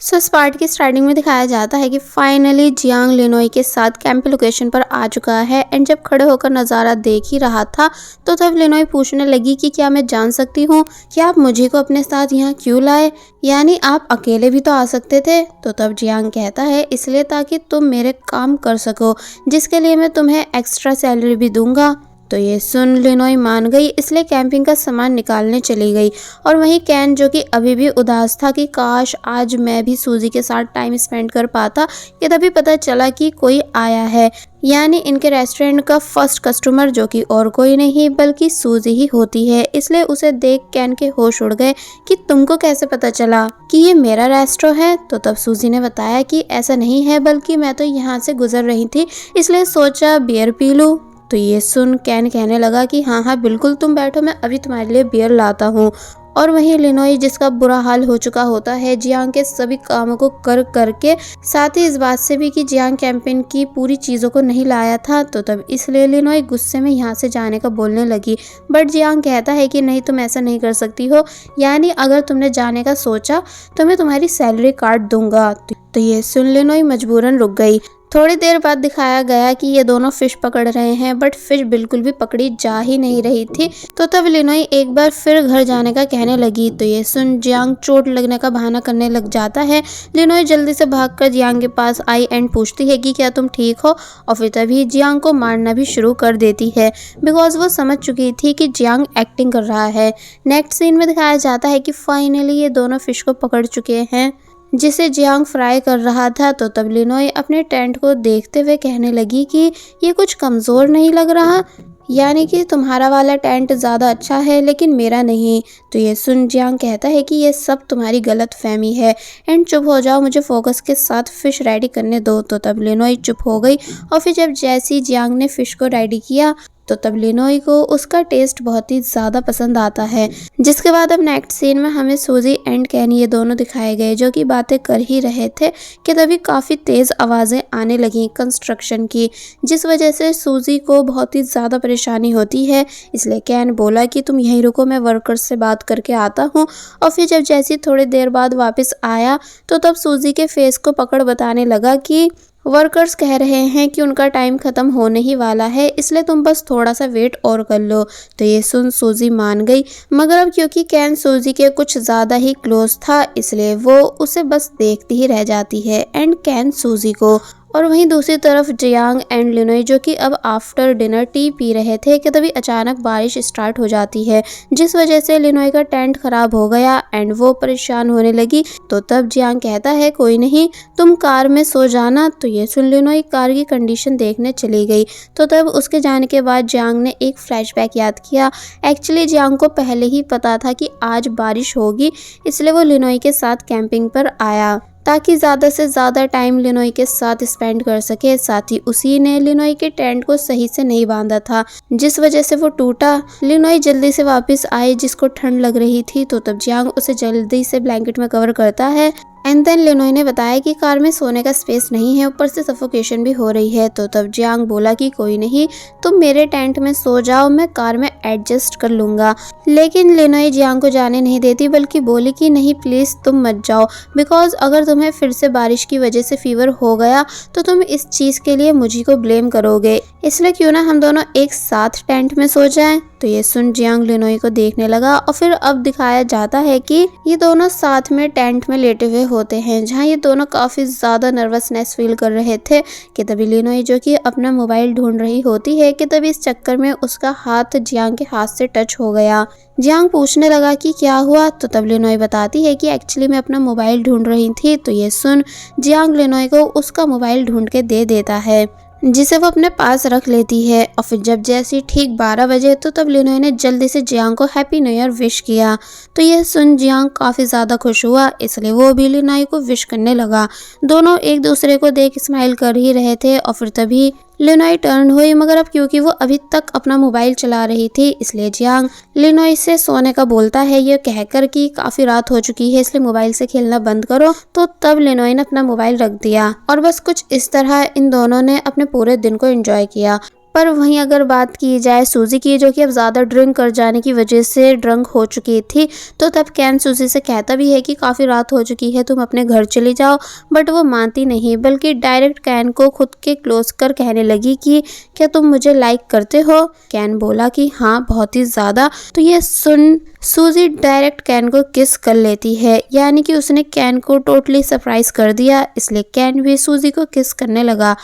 इस पार्ट की स्टार्टिंग में दिखाया जाता है कि फाइनली जियांग लिनोई के साथ कैंप लोकेशन पर आ चुका है। एंड जब खड़े होकर नज़ारा देख ही रहा था तो तब लिनोई पूछने लगी कि क्या मैं जान सकती हूँ कि आप मुझे को अपने साथ यहाँ क्यों लाए, यानी आप अकेले भी तो आ सकते थे। तो तब जियांग कहता है इसलिए ताकि तुम मेरे काम कर सको, जिसके लिए मैं तुम्हें एक्स्ट्रा सैलरी भी दूंगा। तो ये सुन लिनोई मान गई, इसलिए कैंपिंग का सामान निकालने चली गई। और वहीं कैन जो कि अभी भी उदास था कि काश आज मैं भी सूजी के साथ टाइम स्पेंड कर पाता, कि तभी पता चला कि कोई आया है, यानी इनके रेस्टोरेंट का फर्स्ट कस्टमर जो कि और कोई नहीं बल्कि सूजी ही होती है। इसलिए उसे देख कैन के होश उड़ गए कि तुमको कैसे पता चला कि ये मेरा रेस्टोरेंट है। तो तब सूजी ने बताया कि ऐसा नहीं है, बल्कि मैं तो यहाँ से गुजर रही थी इसलिए सोचा बियर पी लूं। तो ये सुन कैन कहने लगा कि हाँ हाँ बिल्कुल तुम बैठो, मैं अभी तुम्हारे लिए बियर लाता हूँ। और वहीं लिनोई जिसका बुरा हाल हो चुका होता है जियांग के सभी कामों को कर करके, साथ ही इस बात से भी कि जियांग कैंपेन की पूरी चीज़ों को नहीं लाया था। तो तब इसलिए लिनोई गुस्से में यहाँ से जाने का बोलने लगी, बट जियांग कहता है कि नहीं तुम ऐसा नहीं कर सकती हो, यानी अगर तुमने जाने का सोचा तो मैं तुम्हारी सैलरी काट दूंगा। तो ये सुन लिनोई मजबूरन रुक गई। थोड़ी देर बाद दिखाया गया कि ये दोनों फिश पकड़ रहे हैं, बट फिश बिल्कुल भी पकड़ी जा ही नहीं रही थी। तो तब लिनोई एक बार फिर घर जाने का कहने लगी। तो ये सुन जियांग चोट लगने का बहाना करने लग जाता है। लिनोई जल्दी से भागकर जियांग के पास आई एंड पूछती है कि क्या तुम ठीक हो, और फिर तभी जियांग को मारना भी शुरू कर देती है, बिकॉज वो समझ चुकी थी कि जियांग एक्टिंग कर रहा है। नेक्स्ट सीन में दिखाया जाता है कि फाइनली ये दोनों फिश को पकड़ चुके हैं, जिसे जियांग फ्राई कर रहा था। तो तब लिनोई अपने टेंट को देखते हुए कहने लगी कि ये कुछ कमज़ोर नहीं लग रहा, यानी कि तुम्हारा वाला टेंट ज़्यादा अच्छा है लेकिन मेरा नहीं। तो ये सुन जियांग कहता है कि ये सब तुम्हारी गलत फहमी है एंड चुप हो जाओ, मुझे फोकस के साथ फ़िश रेडी करने दो। तो तब लिनोई चुप हो गई, और फिर जब जैसी जियांग ने फ़िश को रेडी किया तो तब लिनोई को उसका टेस्ट बहुत ही ज़्यादा पसंद आता है। जिसके बाद अब नेक्स्ट सीन में हमें सूजी एंड कैन ये दोनों दिखाए गए जो कि बातें कर ही रहे थे कि तभी काफ़ी तेज़ आवाज़ें आने लगी कंस्ट्रक्शन की, जिस वजह से सूजी को बहुत ही ज़्यादा परेशानी होती है। इसलिए कैन बोला कि तुम यहीं रुको, मैं वर्कर्स से बात करके आता हूँ। और फिर जब जैसी थोड़ी देर बाद वापस आया तो तब सूजी के फेस को पकड़ बताने लगा कि वर्कर्स कह रहे हैं कि उनका टाइम ख़त्म होने ही वाला है, इसलिए तुम बस थोड़ा सा वेट और कर लो। तो ये सुन सूजी मान गई, मगर अब क्योंकि कैन सूजी के कुछ ज़्यादा ही क्लोज था इसलिए वो उसे बस देखती ही रह जाती है एंड कैन सूजी को। और वहीं दूसरी तरफ जियांग एंड लिनोई जो कि अब आफ्टर डिनर टी पी रहे थे कि तभी अचानक बारिश स्टार्ट हो जाती है, जिस वजह से लिनोई का टेंट खराब हो गया एंड वो परेशान होने लगी। तो तब जियांग कहता है कोई नहीं, तुम कार में सो जाना। तो ये सुन लिनोई कार की कंडीशन देखने चली गई। तो तब उसके जाने के बाद जियांग ने एक फ्लैशबैक याद किया। एक्चुअली जियांग को पहले ही पता था कि आज बारिश होगी, इसलिए वो लिनोई के साथ कैंपिंग पर आया ताकि ज़्यादा से ज़्यादा टाइम लिनोई के साथ स्पेंड कर सके। साथ ही उसी ने लिनोई के टेंट को सही से नहीं बांधा था, जिस वजह से वो टूटा। लिनोई जल्दी से वापस आई जिसको ठंड लग रही थी। तो तब जियांग उसे जल्दी से ब्लैंकेट में कवर करता है एंड देन लिनोई ने बताया कि कार में सोने का स्पेस नहीं है, ऊपर से सफोकेशन भी हो रही है। तो तब जियांग बोला कि कोई नहीं, तुम मेरे टेंट में सो जाओ, मैं कार में एडजस्ट कर लूँगा। लेकिन लिनोई जियांग को जाने नहीं देती, बल्कि बोली कि नहीं प्लीज़ तुम मत जाओ, बिकॉज अगर तुम्हें फिर से बारिश की वजह से फीवर हो गया तो तुम इस चीज़ के लिए मुझी को ब्लेम करोगे, इसलिए क्यों ना हम दोनों एक साथ टेंट में सो जाएं। तो ये सुन जियांग लिनोई को देखने लगा, और फिर अब दिखाया जाता है कि ये दोनों साथ में टेंट में लेटे हुए होते हैं, जहाँ ये दोनों काफ़ी ज़्यादा नर्वसनेस फील कर रहे थे कि तभी लिनोई जो कि अपना मोबाइल ढूंढ रही होती है कि तभी इस चक्कर में उसका हाथ जियांग के हाथ से टच हो गया। जियांग पूछने लगा कि क्या हुआ। तो तब लिनोई बताती है कि एक्चुअली मैं अपना मोबाइल ढूंढ रही थी। तो ये सुन जियांग लिनोई को उसका मोबाइल ढूंढ के दे देता है, जिसे वो अपने पास रख लेती है। और फिर जब जैसे ठीक 12 बजे तो तब लिनोई ने जल्दी से जियांग को हैप्पी न्यू ईयर विश किया। तो यह सुन जियांग काफ़ी ज़्यादा खुश हुआ, इसलिए वो भी लिनोई को विश करने लगा। दोनों एक दूसरे को देख स्माइल कर ही रहे थे, और फिर तभी लिनोई टर्न हुई, मगर अब क्योंकि वो अभी तक अपना मोबाइल चला रही थी इसलिए जियांग लिनोई से सोने का बोलता है, ये कहकर कि काफ़ी रात हो चुकी है इसलिए मोबाइल से खेलना बंद करो। तो तब लिनोई ने अपना मोबाइल रख दिया, और बस कुछ इस तरह इन दोनों ने अपने पूरे दिन को एंजॉय किया। पर वहीं अगर बात की जाए सूजी की, जो कि अब ज़्यादा ड्रिंक कर जाने की वजह से ड्रंक हो चुकी थी, तो तब कैन सूजी से कहता भी है कि काफ़ी रात हो चुकी है, तुम अपने घर चली जाओ। बट वो मानती नहीं, बल्कि डायरेक्ट कैन को खुद के क्लोज कर कहने लगी कि क्या तुम मुझे लाइक करते हो। कैन बोला कि हाँ, बहुत ही ज़्यादा। तो ये सुन सूजी डायरेक्ट कैन को किस कर लेती है, यानी कि उसने कैन को टोटली सरप्राइज कर दिया, इसलिए कैन भी सूजी को किस करने लगा।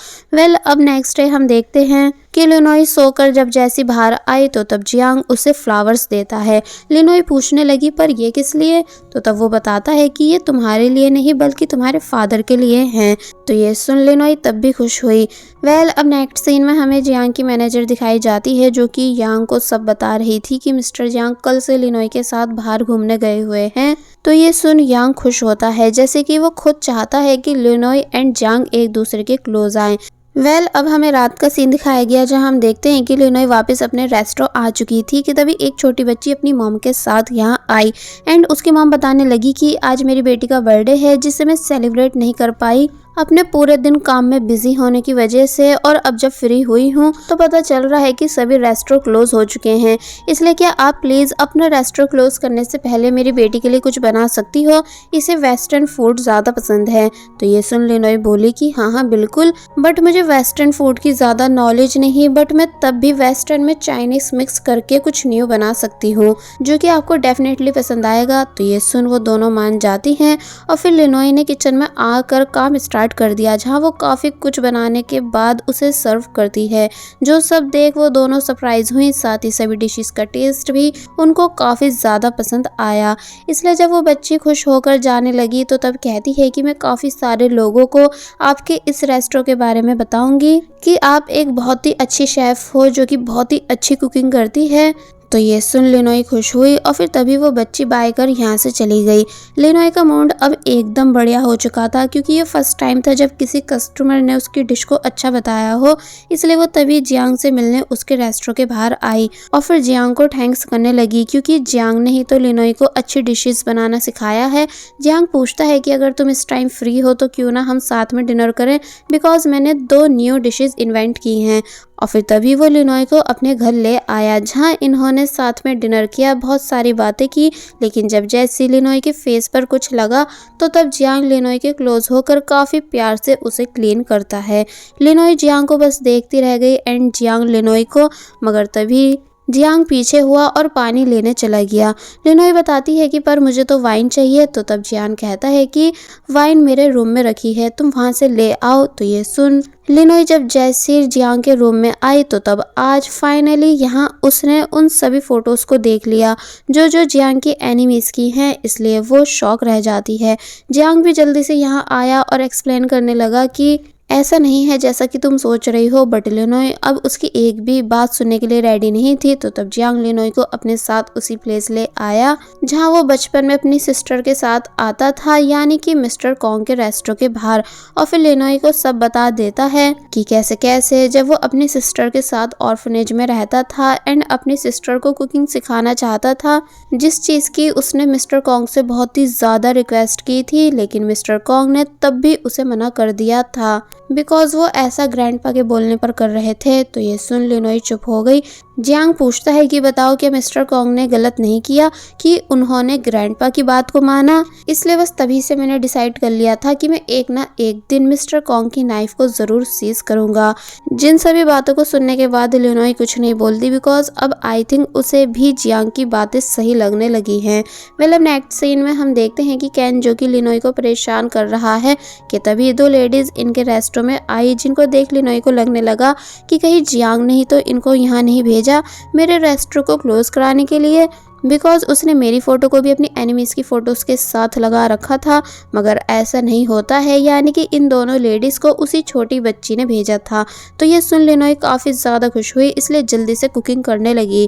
अब नेक्स्ट डे हम देखते हैं कि लिनोई सोकर जब जैसी बाहर आई तो तब जियांग उसे फ्लावर्स देता है। लिनोई पूछने लगी पर ये किस लिए, तो तब वो बताता है कि ये तुम्हारे लिए नहीं बल्कि तुम्हारे फादर के लिए हैं। तो ये सुन लिनोई तब भी खुश हुई। अब नेक्स्ट सीन में हमें जियांग की मैनेजर दिखाई जाती है, जो कि यांग को सब बता रही थी कि मिस्टर जियांग कल से लिनोई के साथ बाहर घूमने गए हुए हैं। तो ये सुन यांग खुश होता है, जैसे कि वो खुद चाहता है कि लिनोई एंड जियांग एक दूसरे के क्लोज आए। अब हमें रात का सीन दिखाया गया, जहां हम देखते हैं कि लिनोई वापस अपने रेस्टोरेंट आ चुकी थी कि तभी एक छोटी बच्ची अपनी मॉम के साथ यहां आई एंड उसकी मॉम बताने लगी कि आज मेरी बेटी का बर्थडे है, जिसे मैं सेलिब्रेट नहीं कर पाई अपने पूरे दिन काम में बिजी होने की वजह से, और अब जब फ्री हुई हूँ तो पता चल रहा है कि सभी रेस्टोरेंट क्लोज हो चुके हैं, इसलिए क्या आप प्लीज अपना रेस्टोरेंट क्लोज करने से पहले मेरी बेटी के लिए कुछ बना सकती हो, इसे वेस्टर्न फूड ज्यादा पसंद है। तो ये सुन लिनोई बोली कि हाँ हाँ बिल्कुल, बट मुझे वेस्टर्न फूड की ज्यादा नॉलेज नहीं, बट मैं तब भी वेस्टर्न में चाइनीज मिक्स करके कुछ न्यू बना सकती हूँ, जो कि आपको डेफिनेटली पसंद आएगा। तो ये सुन वो दोनों मान जाती हैं और फिर लिनोई ने किचन में आकर काम स्टार्ट कर दिया, जहां वो काफी कुछ बनाने के बाद उसे सर्व करती है। जो सब देख वो दोनों सरप्राइज हुई, साथ ही सभी डिशेस का टेस्ट भी उनको काफी ज्यादा पसंद आया। इसलिए जब वो बच्ची खुश होकर जाने लगी तो तब कहती है कि मैं काफी सारे लोगों को आपके इस रेस्टोरेंट के बारे में बताऊंगी कि आप एक बहुत ही अच्छी शेफ हो, जो कि बहुत ही अच्छी कुकिंग करती है। तो ये सुन लिनोई खुश हुई और फिर तभी वो बच्ची बाय कर यहाँ से चली गई। लिनोई का मूड अब एकदम बढ़िया हो चुका था, क्योंकि ये फर्स्ट टाइम था जब किसी कस्टमर ने उसकी डिश को अच्छा बताया हो, इसलिए वो तभी जियांग से मिलने उसके रेस्टोरेंट के बाहर आई और फिर जियांग को थैंक्स करने लगी, क्योंकि जियांग ने ही तो लिनोई को अच्छी डिशेस बनाना सिखाया है। जियांग पूछता है कि अगर तुम इस टाइम फ्री हो तो क्यों ना हम साथ में डिनर करें, बिकॉज मैंने 2 न्यू डिशेस इन्वेंट की हैं। और फिर तभी वो लिनोई को अपने घर ले आया, जहां इन्होंने साथ में डिनर किया, बहुत सारी बातें की। लेकिन जब जैसे लिनोई के फेस पर कुछ लगा तो तब जियांग लिनोई के क्लोज होकर काफी प्यार से उसे क्लीन करता है। लिनोई जियांग को बस देखती रह गई एंड जियांग लिनोई को, मगर तभी जियांग पीछे हुआ और पानी लेने चला गया। लिनोई बताती है कि पर मुझे तो वाइन चाहिए। तो तब जियांग कहता है कि वाइन मेरे रूम में रखी है, तुम वहां से ले आओ। तो ये सुन लिनोई जब जैसे जियांग के रूम में आई तो तब आज फाइनली यहाँ उसने उन सभी फोटोज को देख लिया जो जियांग की एनिमीज की हैं, इसलिए वो शॉक रह जाती है। जियांग भी जल्दी से यहाँ आया और एक्सप्लेन करने लगा कि ऐसा नहीं है जैसा कि तुम सोच रही हो, बट लिनोई अब उसकी एक भी बात सुनने के लिए रेडी नहीं थी। तो तब जियांग लिनोई को अपने साथ उसी प्लेस ले आया जहां वो बचपन में अपनी सिस्टर के साथ आता था, यानी कि मिस्टर कॉन्ग के रेस्टोरेंट के बाहर, और फिर लिनोई को सब बता देता है कि कैसे कैसे जब वो अपनी सिस्टर के साथ ऑर्फनेज में रहता था एंड अपनी सिस्टर को कुकिंग सिखाना चाहता था, जिस चीज की उसने मिस्टर कॉन्ग से बहुत ही ज्यादा रिक्वेस्ट की थी, लेकिन मिस्टर कॉन्ग ने तब भी उसे मना कर दिया था, बिकॉज वो ऐसा ग्रैंडपा के बोलने पर कर रहे थे। तो ये सुन लिनोई चुप हो गई। जियांग पूछता है कि बताओ क्या मिस्टर कॉन्ग ने गलत नहीं किया कि उन्होंने ग्रैंडपा की बात को माना, इसलिए बस तभी से मैंने डिसाइड कर लिया था कि मैं एक ना एक दिन मिस्टर कॉन्ग की नाइफ को जरूर सीज करूंगा। जिन सभी बातों को सुनने के बाद लिनोई कुछ नहीं बोलती, बिकॉज अब आई थिंक उसे भी जियांग की बातें सही लगने लगी हैं। अब नेक्स्ट सीन में हम देखते हैं कि कैन, जो कि लिनोई को परेशान कर रहा है, कि तभी 2 लेडीज इनके रेस्टोरेंट में आई, जिनको देख लिनोई को लगने लगा कि कहीं जियांग नहीं तो इनको यहाँ नहीं भेजा मेरे रेस्टोरेंट को क्लोज कराने के लिए, बिकॉज उसने मेरी फ़ोटो को भी अपनी एनिमीज की फ़ोटोज़ के साथ लगा रखा था, मगर ऐसा नहीं होता है, यानी कि इन दोनों लेडीज़ को उसी छोटी बच्ची ने भेजा था। तो ये सुन लिनोई काफ़ी ज़्यादा खुश हुई, इसलिए जल्दी से कुकिंग करने लगी।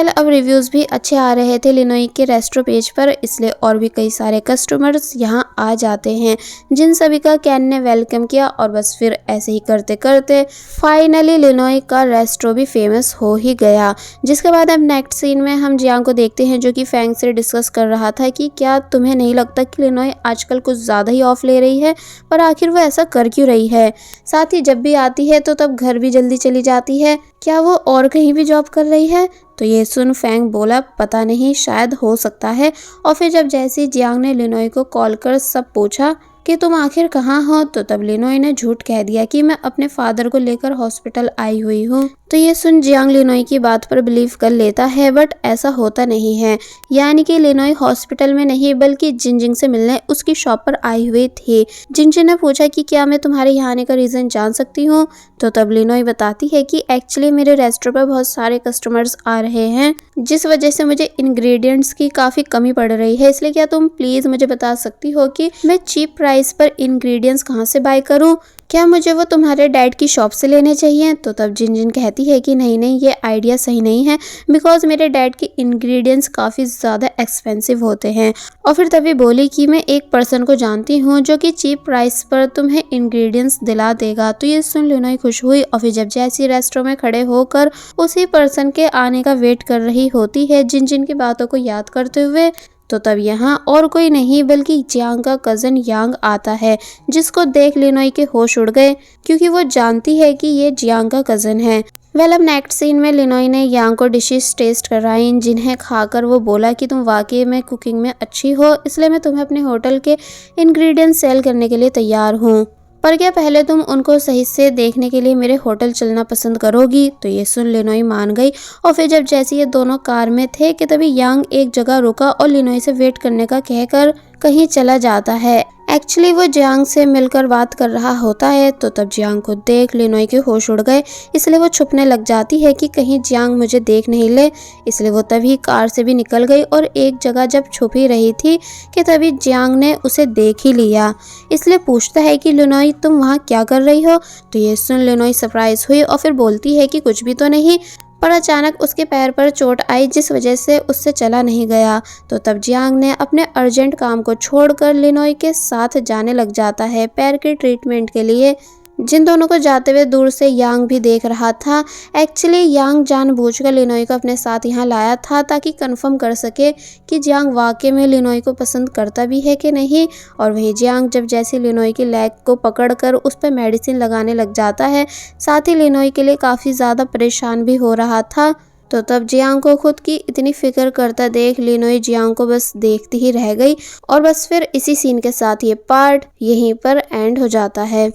अब रिव्यूज़ भी अच्छे आ रहे थे लिनोई के रेस्टोरेंट पेज पर, इसलिए और भी कई सारे कस्टमर्स यहाँ आ जाते हैं, जिन सभी का कैन ने वेलकम किया। और बस फिर ऐसे ही करते करते फाइनली लिनोई का रेस्टोरेंट भी फेमस हो ही गया। जिसके बाद अब नेक्स्ट सीन में हम जियांग को देखते देखते हैं जो कि फैंग से डिस्कस कर रहा था कि क्या तुम्हें नहीं लगता कि लिनोय आजकल कुछ ज़्यादा ही ऑफ ले रही है, पर आखिर वो ऐसा कर क्यों रही है। साथ ही जब भी आती है तो तब घर भी जल्दी चली जाती है, क्या वो और कहीं भी जॉब कर रही है। तो ये सुन फैंग बोला पता नहीं, शायद हो सकता है। और फिर जब जैसे जियांग ने लिनोय को कॉल कर सब पूछा कि तुम आखिर कहाँ हो, तो तब लिनोय ने झूठ कह दिया कि मैं अपने फादर को लेकर हॉस्पिटल आई हुई हूँ। तो ये सुन जियांग लिनोय की बात पर बिलीव कर लेता है, बट ऐसा होता नहीं है। यानी कि लिनोय हॉस्पिटल में नहीं बल्कि जिनजिंग से मिलने उसकी शॉप पर आई हुई थी। जिनजिंग ने पूछा कि क्या मैं तुम्हारे यहाँ आने का रीज़न जान सकती हूँ। तो तब लिनोय बताती है कि एक्चुअली मेरे रेस्टोरेंट पर बहुत सारे कस्टमर्स आ रहे हैं, जिस वजह से मुझे इंग्रेडिएंट्स की काफ़ी कमी पड़ रही है। इसलिए क्या तुम प्लीज़ मुझे बता सकती हो कि मैं चीप प्राइस पर इंग्रेडिएंट्स कहाँ से बाय करूँ, क्या मुझे वो तुम्हारे डैड की शॉप से लेने चाहिए। तो तब जिनजिन कहती है कि नहीं नहीं, ये आइडिया सही नहीं है, बिकॉज मेरे डैड के इंग्रेडिएंट्स काफ़ी ज़्यादा एक्सपेंसिव होते हैं। और फिर तभी बोली कि मैं एक पर्सन को जानती हूँ जो कि चीप प्राइस पर तुम्हें इंग्रेडिएंट्स दिला देगा। तो ये सुन लिनोय खुश हुई और फिर जब जैसी रेस्टोरेंट में खड़े होकर उसी पर्सन के आने का वेट कर रही होती है जिनजिन की बातों को याद करते हुए, तो तब यहाँ और कोई नहीं बल्कि जियांग का कज़न यांग आता है, जिसको देख लिनोय के होश उड़ गए क्योंकि वो जानती है कि ये जियांग का कज़न है। वेल अब नेक्स्ट सीन में लिनोय ने यांग को डिशेस टेस्ट कराई, जिन्हें खाकर वो बोला कि तुम वाकई में कुकिंग में अच्छी हो, इसलिए मैं तुम्हें अपने होटल के इंग्रेडिएंट्स सेल करने के लिए तैयार हूँ, पर क्या पहले तुम उनको सही से देखने के लिए मेरे होटल चलना पसंद करोगी। तो ये सुन लिनोय मान गई। और फिर जब जैसे ये दोनों कार में थे कि तभी यांग एक जगह रुका और लिनोय से वेट करने का कहकर कहीं चला जाता है। एक्चुअली वो जियांग से मिलकर बात कर रहा होता है। तो तब जियांग को देख लिनोय के होश उड़ गए, इसलिए वो छुपने लग जाती है कि कहीं जियांग मुझे देख नहीं ले। इसलिए वो तभी कार से भी निकल गई और एक जगह जब छुप ही रही थी कि तभी जियांग ने उसे देख ही लिया। इसलिए पूछता है कि लिनोय तुम वहाँ क्या कर रही हो। तो ये सुन लिनोय सरप्राइज हुई और फिर बोलती है कि कुछ भी तो नहीं, पर अचानक उसके पैर पर चोट आई जिस वजह से उससे चला नहीं गया। तो तब जियांग ने अपने अर्जेंट काम को छोड़कर लिनोय के साथ जाने लग जाता है पैर के ट्रीटमेंट के लिए। जिन दोनों को जाते हुए दूर से यांग भी देख रहा था। एक्चुअली यांग जानबूझकर लिनोय को अपने साथ यहाँ लाया था ताकि कंफर्म कर सके कि जियांग वाकई में लिनोय को पसंद करता भी है कि नहीं। और वही जियांग जब जैसे लिनोय की लेग को पकड़कर उस पर मेडिसिन लगाने लग जाता है, साथ ही लिनोय के लिए काफ़ी ज़्यादा परेशान भी हो रहा था। तो तब जियांग को खुद की इतनी फिक्र करता देख लिनोय जियांग को बस देखती ही रह गई। और बस फिर इसी सीन के साथ ये पार्ट यहीं पर एंड हो जाता है।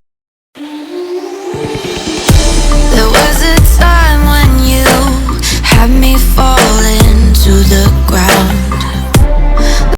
There was a time when you had me falling to the ground.